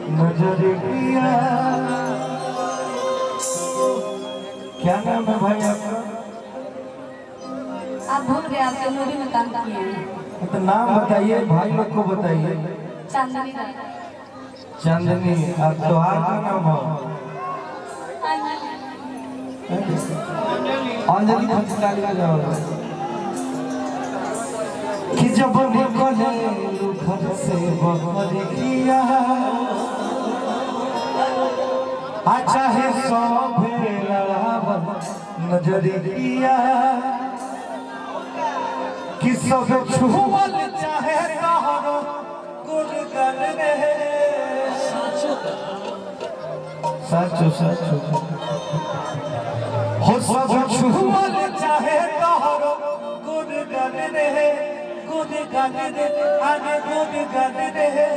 नजर किया। क्या नाम है भाई आपका? आप भूल गए, आपके मूवी में काम किए हैं। तो नाम बताइए, भाई लोग को बताइए। चांदनी। चांदनी। अब त्योहार का नाम हो अंजलि खंचकाली का जाओ कि जब निकले घर से बाहर किया चाहे सौ लड़ावन नजर किया कि सब छुअल चाहे तोहरो गुणगान रहे। सचो सचो हो सब छुअल चाहे तोहरो गुणगान रहे। गुणगान रे आगे गुणगान रहे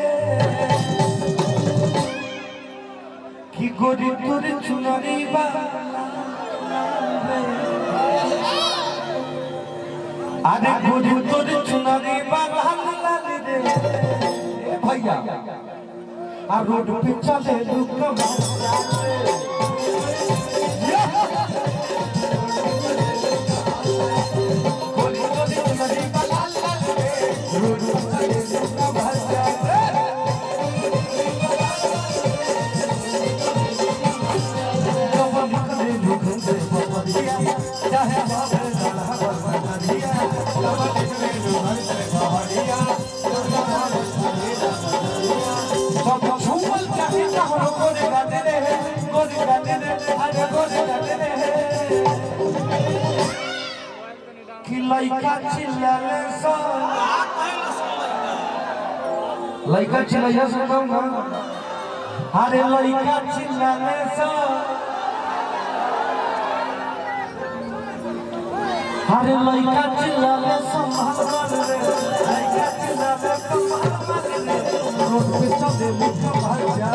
कि गोरी तोर चुनरी अरे गोरी तोर चुनरी लाल रे भैया आ रोड पे चले लोग गोरी तोर चुनरी लाल रे रोड पे चले लइका चिल्लाले सो लइका चिल्लाया सुनो ना। अरे लइका चिल्लाले सो अरे लइका चिल्लाले सो महान रे लइका चिल्लाले सो महान रे रोड पे चले लिखा भाई जा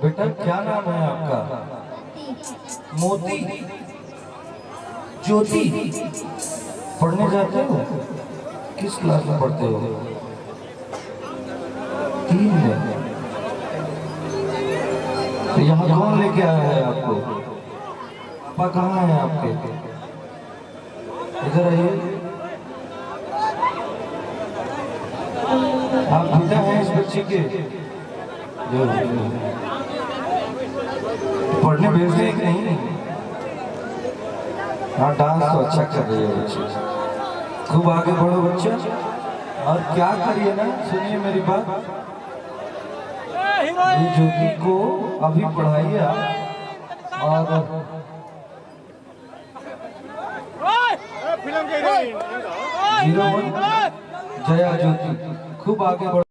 बेटा क्या नाम है आपका? मोती ज्योति। पढ़ने जाते हो? किस क्लास में पढ़ते हो? 3 में। तो यहाँ कौन लेके आया है आपको? पापा कहाँ है आपके? इधर आइए। आप पिता हैं इस बच्चे के? पढ़ने भेज रहे कि नहीं? हाँ, डांस तो अच्छा कर रही है बच्चे। खूब आगे बढ़ो बच्चा। और क्या करिए ना, सुनिए मेरी बात, ये ज्योति को अभी पढ़ाइए और जया ज्योति खूब आगे बढ़ो।